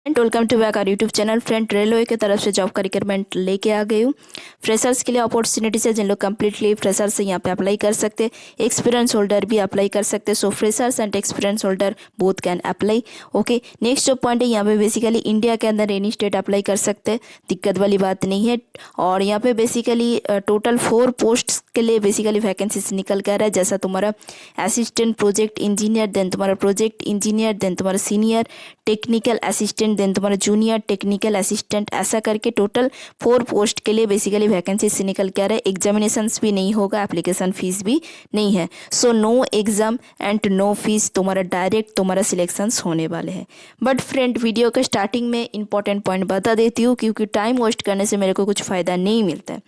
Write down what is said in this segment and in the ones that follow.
Welcome to back our YouTube channel. Friend, railway की तरफ से जॉब का रिक्वायरमेंट लेके आ गई हूँ। फ्रेशर्स के लिए अपॉर्चुनिटीज है, जिन लोग कम्प्लीटली फ्रेशर्स से यहाँ पे अप्लाई कर सकते, एक्सपीरियंस होल्डर भी अप्लाई कर सकते। So freshers and experience holder both can apply. Okay, next जो पॉइंट है, यहाँ पे बेसिकली इंडिया के अंदर एनी स्टेट अप्लाई कर सकते, दिक्कत वाली बात नहीं है। और यहाँ पे बेसिकली टोटल 4 पोस्ट के लिए बेसिकली वैकेंसीज निकल कर है, जैसा तुम्हारा असिस्टेंट प्रोजेक्ट इंजीनियर, देन तुम्हारा प्रोजेक्ट इंजीनियर, देन तुम्हारा सीनियर टेक्निकल असिस्टेंट, देन तुम्हारा जूनियर टेक्निकल असिस्टेंट, ऐसा करके टोटल 4 पोस्ट के लिए बेसिकली वैकेंसी से निकल के आ रहा है। एग्जामिनेशंस भी नहीं होगा, एप्लीकेशन फीस भी नहीं है। So no exam and no fees, तुम्हारा डायरेक्ट तुम्हारा सिलेक्शंस होने वाले हैं। बट फ्रेंड, वीडियो के स्टार्टिंग में इंपॉर्टेंट पॉइंट बता देती हूँ, क्योंकि टाइम वेस्ट करने से मेरे को कुछ फ़ायदा नहीं मिलता है।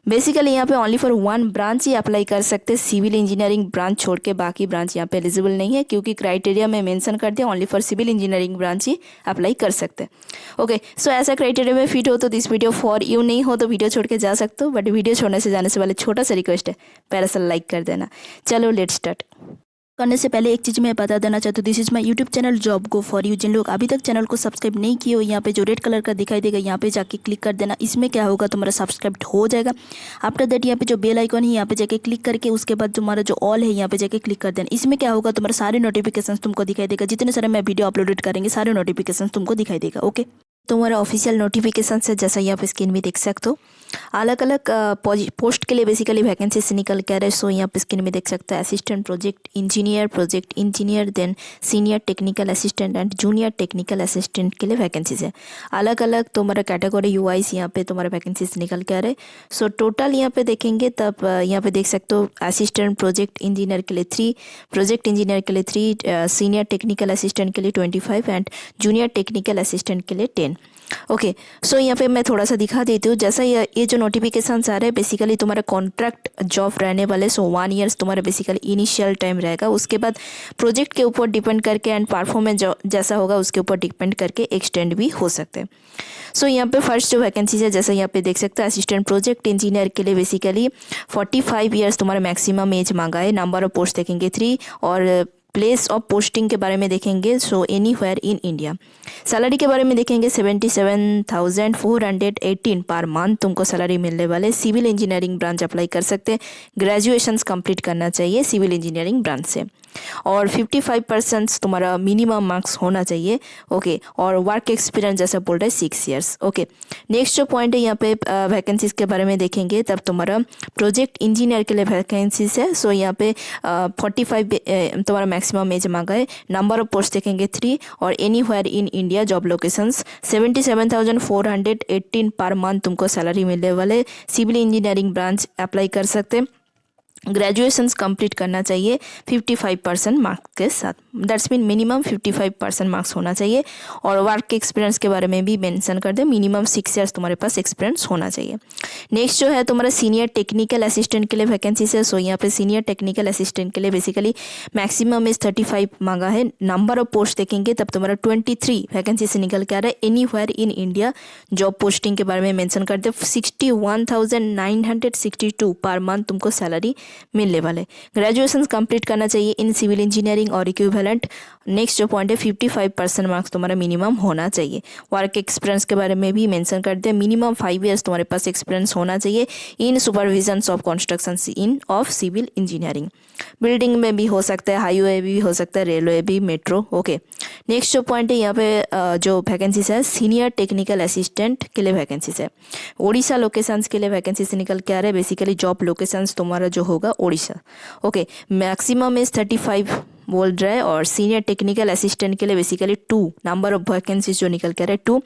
बेसिकली यहाँ पे ओनली फॉर 1 ब्रांच ही अप्लाई कर सकते, सिविल इंजीनियरिंग ब्रांच छोड़ के बाकी ब्रांच यहाँ पे एलिजिबल नहीं है, क्योंकि क्राइटेरिया में मेंशन कर दिया only for civil engineering branch ही अप्लाई कर सकते हैं। ओके, सो ऐसा क्राइटेरिया में फिट हो तो दिस वीडियो फॉर यू, नहीं हो तो वीडियो छोड़ के जा सकते हो। बट वीडियो छोड़ने से जाने से पहले छोटा सा रिक्वेस्ट है, पहले से लाइक कर देना। चलो लेट्स स्टार्ट। करने से पहले एक चीज़ मैं बता देना चाहती हूँ, this is my YouTube channel job go for you. जिन लोग अभी तक चैनल को सब्सक्राइब नहीं किए हो, यहाँ पे जो रेड कलर का दिखाई देगा, यहाँ पे जाके क्लिक कर देना। इसमें क्या होगा, तुम्हारा सब्सक्राइब हो जाएगा। आफ्टर दैट यहाँ पे जो बेल आइकन है, यहाँ पे जाके क्लिक करके उसके बाद तुम्हारा जो ऑल है, यहाँ पे जाके क्लिक कर देना। इसमें क्या होगा, तुम्हारे सारे नोटिफिकेशन तुमको दिखाई देगा। जितने सारे मैं वीडियो अपलोडेड करेंगे, सारे नोटिफिकेशन तुमको दिखाई देगा। ओके, तुम्हारा ऑफिशियल नोटिफिकेशन से जैसा यहाँ पे स्क्रीन में देख सकते हो, अलग अलग पोस्ट के लिए बेसिकली वैकेंसी से निकल के आ रहे। सो यहाँ पे स्क्रीन में देख सकते हैं assistant project engineer, then senior technical assistant and junior technical assistant के लिए वैकेंसीज है। अलग अलग तुम्हारा कैटेगरी यूआईस यहाँ पे तुम्हारा वैकेंसीज निकल के आ रहे। सो टोटल यहाँ पे देखेंगे तब यहाँ पे देख सकते हो असिस्टेंट प्रोजेक्ट इंजीनियर के लिए 3, प्रोजेक्ट इंजीनियर के लिए 3, सीनियर टेक्निकल असिस्टेंट के लिए 25 एंड जूनियर टेक्निकल असिस्टेंट के लिए 10। ओके, सो यहाँ पे मैं थोड़ा सा दिखा देती हूँ। जैसा ये जो नोटिफिकेशंस आ रहे हैं, बेसिकली तुम्हारा कॉन्ट्रैक्ट जॉब रहने वाले। सो 1 ईयर्स तुम्हारा बेसिकली इनिशियल टाइम रहेगा। उसके बाद प्रोजेक्ट के ऊपर डिपेंड करके एंड परफॉर्मेंस जैसा होगा उसके ऊपर डिपेंड करके एक्सटेंड भी हो सकते हैं। सो यहाँ पे फर्स्ट जो वैकेंसीज है, जैसा यहाँ पे देख सकते हैं असिस्टेंट प्रोजेक्ट इंजीनियर के लिए बेसिकली 45 ईयर्स तुम्हारा मैक्सिमम एज मांगा है। नंबर ऑफ पोस्ट देखेंगे 3 और प्लेस ऑफ पोस्टिंग के बारे में देखेंगे, सो एनीवेयर इन इंडिया। सैलरी के बारे में देखेंगे 77,418 पर मंथ तुमको सैलरी मिलने वाले। सिविल इंजीनियरिंग ब्रांच अप्लाई कर सकते, ग्रेजुएशंस कंप्लीट करना चाहिए सिविल इंजीनियरिंग ब्रांच से, और 55% तुम्हारा मिनिमम मार्क्स होना चाहिए। ओके, और वर्क एक्सपीरियंस जैसा बोल रहा है 6 ईयर्स। ओके, नेक्स्ट जो पॉइंट है, यहाँ पे वैकेंसीज के बारे में देखेंगे तब तुम्हारा प्रोजेक्ट इंजीनियर के लिए वैकेंसीज है। सो यहाँ पे 45 तुम्हारा मैक्सिमम एज मांगा है। नंबर ऑफ पोस्ट देखेंगे 3 और anywhere in India. Job locations 77,418 per month तुमको सैलरी मिलने वाले। सिविल इंजीनियरिंग ब्रांच अप्लाई कर सकते, ग्रेजुएशंस कंप्लीट करना चाहिए 55% मार्क्स के साथ। दैट्स मीन मिनिमम 55% मार्क्स होना चाहिए। और वर्क एक्सपीरियंस के बारे में भी मेंशन कर दे, मिनिमम 6 ईयर्स तुम्हारे पास एक्सपीरियंस होना चाहिए। नेक्स्ट जो है तुम्हारा सीनियर टेक्निकल असिस्टेंट के लिए वैकेंसी है। सो यहाँ पे सीनियर टेक्निकल असिस्टेंट के लिए बेसिकली मैक्सिमम इज 35 मांगा है। नंबर ऑफ पोस्ट देखेंगे तब तुम्हारा 23 वैकेंसी से निकल के आ रहा है anywhere in India. Job posting के बारे में मेंशन कर दे 61,962 पर मंथ तुमको सैलरी मिलने वाले। ग्रेजुएशन कंप्लीट करना चाहिए इन सिविल इंजीनियरिंग और इक्विवेलेंट। नेक्स्ट जो पॉइंट है 55% मार्क्स तुम्हारा मिनिमम होना चाहिए। वर्क एक्सपीरियंस के बारे में भी मेंशन कर दे, मिनिमम 5 ईयर्स तुम्हारे पास एक्सपीरियंस होना चाहिए in supervision of construction in of civil engineering. Building में भी हो सकता है, हाईवे भी हो सकता है, रेलवे भी, मेट्रो। ओके, नेक्स्ट जो पॉइंट है, यहाँ पे जो वैकेंसीज है सीनियर टेक्निकल असिस्टेंट के लिए वैकेंसीज है। ओडिशा लोकेशंस के लिए वैकेंसी से निकल के आ रहे हैं। बेसिकली जॉब लोकेशंस तुम्हारा जो होगा ओडिशा। ओके, मैक्सिमम इज 35 बोल रहा है। और सीनियर टेक्निकल असिस्टेंट के लिए बेसिकली 2 नंबर ऑफ वैकेंसीज जो निकल के रहे 2,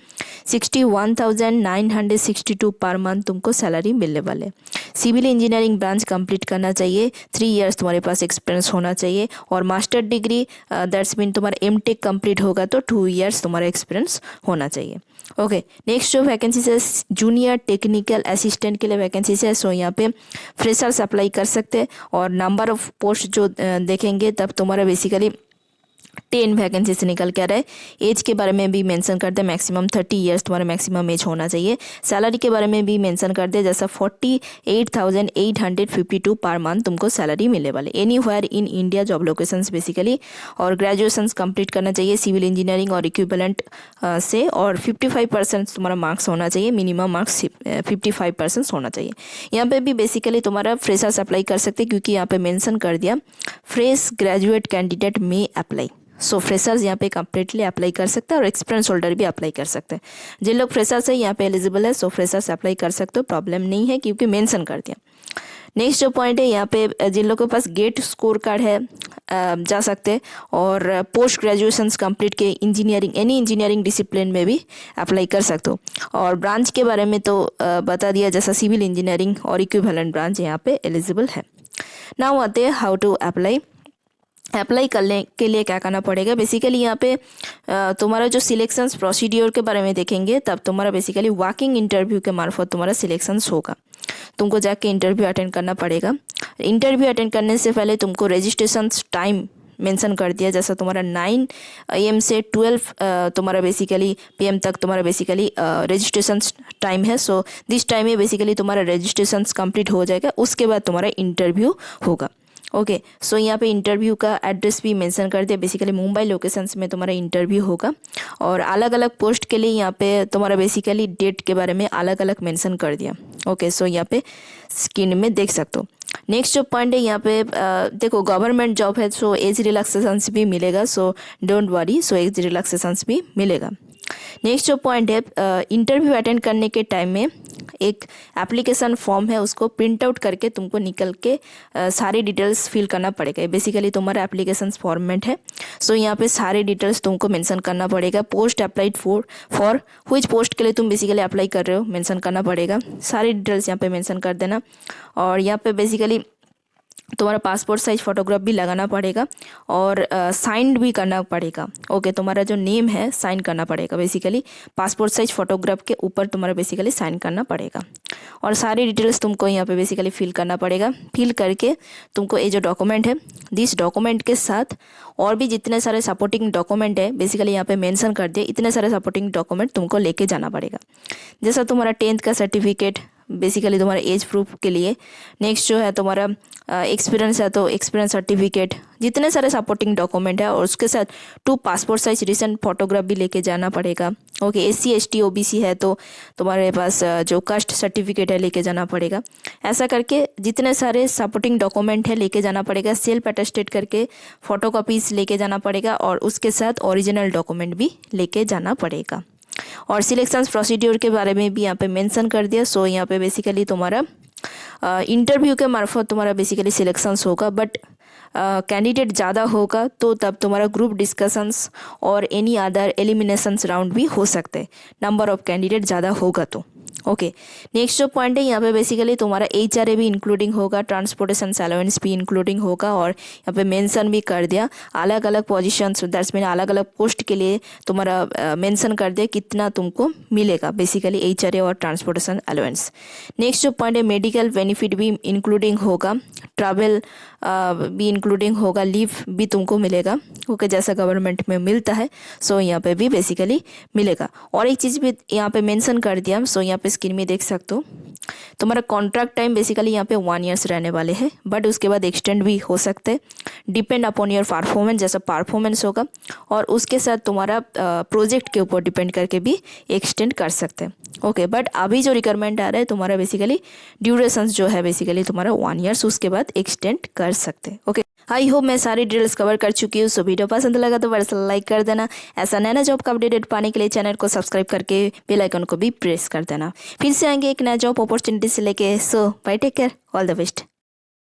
61,962 पर मंथ तुमको सैलरी मिलने वाले। सिविल इंजीनियरिंग ब्रांच कंप्लीट करना चाहिए, 3 ईयर्स तुम्हारे पास एक्सपीरियंस होना चाहिए। और मास्टर डिग्री दैट्स मीन तुम्हारा एमटेक कंप्लीट होगा तो 2 ईयर्स तुम्हारा एक्सपीरियंस होना चाहिए। ओके, नेक्स्ट जो वैकेंसीज है जूनियर टेक्निकल असिस्टेंट के लिए वैकेंसीज है। सो यहाँ पे फ्रेशर्स अप्लाई कर सकते हैं। और नंबर ऑफ पोस्ट जो देखेंगे तब तुम्हारा बेसिकली 10 वैकेंसी से निकल के आ रहा है। एज के बारे में भी मेंशन कर दे, मैक्सिमम 30 ईयर्स तुम्हारा मैक्सिमम एज होना चाहिए। सैलरी के बारे में भी मेंशन कर दे, जैसा 48,852 पर मंथ तुमको सैलरी मिलने वाले anywhere in India, job locations basically. और ग्रेजुएशंस कंप्लीट करना चाहिए सिविल इंजीनियरिंग और इक्विवेलेंट से, और 55% तुम्हारा मार्क्स होना चाहिए, मिनिमम मार्क्स 55% होना चाहिए। यहाँ पे भी बेसिकली तुम्हारा फ्रेशर्स अप्लाई कर सकते हैं, क्योंकि यहाँ पे मेंशन कर दिया फ्रेश ग्रेजुएट कैंडिडेट में अप्लाई। सो फ्रेशर्स यहाँ पे कम्प्लीटली अप्लाई कर सकते हैं, और एक्सपीरियंस होल्डर भी अप्लाई कर सकते हैं। जिन लोग फ्रेशर्स है यहाँ पे एलिजिबल है, सो फ्रेशर्स अप्लाई कर सकते हो, प्रॉब्लम नहीं है, क्योंकि मेंशन कर दिया। नेक्स्ट जो पॉइंट है, यहाँ पे जिन लोगों के पास गेट स्कोर कार्ड है जा सकते हैं, और पोस्ट ग्रेजुएशंस कंप्लीट के इंजीनियरिंग एनी इंजीनियरिंग डिसिप्लिन में भी अप्लाई कर सकते हो। और ब्रांच के बारे में तो बता दिया, जैसा सिविल इंजीनियरिंग और इक्विवेलेंट ब्रांच यहाँ पे एलिजिबल है। नाउ आते हैं हाउ टू अप्लाई। अप्लाई करने के लिए क्या करना पड़ेगा। बेसिकली यहाँ पे तुम्हारा जो सिलेक्शंस प्रोसीड्योर के बारे में देखेंगे, तब तुम्हारा बेसिकली वॉकिंग इंटरव्यू के मार्फत तुम्हारा सिलेक्शंस होगा। तुमको जाके इंटरव्यू अटेंड करना पड़ेगा। इंटरव्यू अटेंड करने से पहले तुमको रजिस्ट्रेशन टाइम मेंशन कर दिया, जैसा तुम्हारा 9 AM से 12 तुम्हारा बेसिकली PM तक तुम्हारा बेसिकली रजिस्ट्रेशन टाइम है। सो दिस टाइम में बेसिकली तुम्हारा रजिस्ट्रेशन कंप्लीट हो जाएगा, उसके बाद तुम्हारा इंटरव्यू होगा। ओके, सो यहाँ पे इंटरव्यू का एड्रेस भी मेंशन कर दिया, बेसिकली मुंबई लोकेशंस में तुम्हारा इंटरव्यू होगा। और अलग अलग पोस्ट के लिए यहाँ पे तुम्हारा बेसिकली डेट के बारे में अलग अलग मेंशन कर दिया। ओके, सो यहाँ पे स्क्रीन में देख सकते हो। नेक्स्ट जो पॉइंट है यहाँ पे देखो, गवर्नमेंट जॉब है, सो एज रिलैक्सेशंस भी मिलेगा, so don't worry, so age relaxations भी मिलेगा। नेक्स्ट जो पॉइंट है, इंटरव्यू अटेंड करने के टाइम में एक एप्लीकेशन फॉर्म है, उसको प्रिंट आउट करके तुमको निकल के सारी डिटेल्स फिल करना पड़ेगा। बेसिकली तुम्हारा एप्लीकेशन फॉर्मेट है, सो यहाँ पे सारे डिटेल्स तुमको मेंशन करना पड़ेगा। Post applied for which post के लिए तुम बेसिकली अप्लाई कर रहे हो मेंशन करना पड़ेगा। सारी डिटेल्स यहाँ पे मेंशन कर देना। और यहाँ पे बेसिकली तुम्हारा पासपोर्ट साइज फोटोग्राफ भी लगाना पड़ेगा, और साइन भी करना पड़ेगा। ओके, तुम्हारा जो नेम है साइन करना पड़ेगा, बेसिकली पासपोर्ट साइज फोटोग्राफ के ऊपर तुम्हारा बेसिकली साइन करना पड़ेगा। और सारी डिटेल्स तुमको यहाँ पे बेसिकली फिल करना पड़ेगा। फिल करके तुमको ये जो डॉक्यूमेंट है, दिस डॉक्यूमेंट के साथ और भी जितने सारे सपोर्टिंग डॉक्यूमेंट है, बेसिकली यहाँ पे मेंशन कर दिए, इतने सारे सपोर्टिंग डॉक्यूमेंट तुमको लेके जाना पड़ेगा। जैसा तुम्हारा 10th का सर्टिफिकेट, बेसिकली तुम्हारा एज प्रूफ के लिए। नेक्स्ट जो है तुम्हारा एक्सपीरियंस है, तो एक्सपीरियंस सर्टिफिकेट, जितने सारे सपोर्टिंग डॉक्यूमेंट है, और उसके साथ 2 पासपोर्ट साइज रिसेंट फोटोग्राफ भी लेके जाना पड़ेगा। ओके, SC ST OBC है तो तुम्हारे पास जो कास्ट सर्टिफिकेट है लेके जाना पड़ेगा। ऐसा करके जितने सारे सपोर्टिंग डॉक्यूमेंट है लेके जाना पड़ेगा। सेल्फ अटेस्टेड करके फोटोकॉपीज लेके जाना पड़ेगा, और उसके साथ ओरिजिनल डॉक्यूमेंट भी लेके जाना पड़ेगा। और सिलेक्शंस प्रोसीड्योर के बारे में भी यहाँ पे मेंशन कर दिया। सो यहाँ पे बेसिकली तुम्हारा इंटरव्यू के मार्फत तुम्हारा बेसिकली सिलेक्शंस होगा, बट कैंडिडेट ज़्यादा होगा तो तब तुम्हारा ग्रुप डिस्कशंस और एनी अदर एलिमिनेशंस राउंड भी हो सकते हैं, नंबर ऑफ कैंडिडेट ज़्यादा होगा तो। ओके, नेक्स्ट जो पॉइंट है यहाँ पे बेसिकली तुम्हारा HRA भी इंक्लूडिंग होगा, ट्रांसपोर्टेशन अलाउंस भी इंक्लूडिंग होगा। और यहाँ पे मेंशन भी कर दिया अलग अलग पोजीशंस, दैट्स मीन अलग अलग पोस्ट के लिए तुम्हारा मेंशन कर दिया कितना तुमको मिलेगा, बेसिकली HRA और ट्रांसपोर्टेशन अलाउंस। नेक्स्ट जो पॉइंट है, मेडिकल बेनिफिट भी इंक्लूडिंग होगा, ट्रैवल भी इंक्लूडिंग होगा, लीव भी तुमको मिलेगा। ओके, जैसा गवर्नमेंट में मिलता है, सो यहाँ पे भी बेसिकली मिलेगा। और एक चीज़ भी यहाँ पे मेंशन कर दिया, सो यहाँ पे स्क्रीन में देख सकते हो, तुम्हारा कॉन्ट्रैक्ट टाइम बेसिकली यहाँ पे 1 ईयर्स रहने वाले हैं, बट उसके बाद एक्सटेंड भी हो सकते हैं, डिपेंड अपॉन योर परफॉर्मेंस, जैसा परफॉर्मेंस होगा। और उसके साथ तुम्हारा प्रोजेक्ट के ऊपर डिपेंड करके भी एक्सटेंड कर सकते हैं। ओके, बट अभी जो रिक्वायरमेंट आ रहा है तुम्हारा बेसिकली ड्यूरेशंस जो है बेसिकली तुम्हारा 1 ईयर्स, उसके बाद एक्सटेंड कर सकते हैं। ओके, आई होप मैं सारी डिटेल्स कवर कर चुकी हूँ। सो वीडियो पसंद लगा तो बड़ा लाइक कर देना। ऐसा नया जॉब का अपडेट पाने के लिए चैनल को सब्सक्राइब करके बेल आइकन को भी प्रेस कर देना। फिर से आएंगे एक नया जॉब अपॉर्चुनिटी से लेके। So bye, take care, all the best.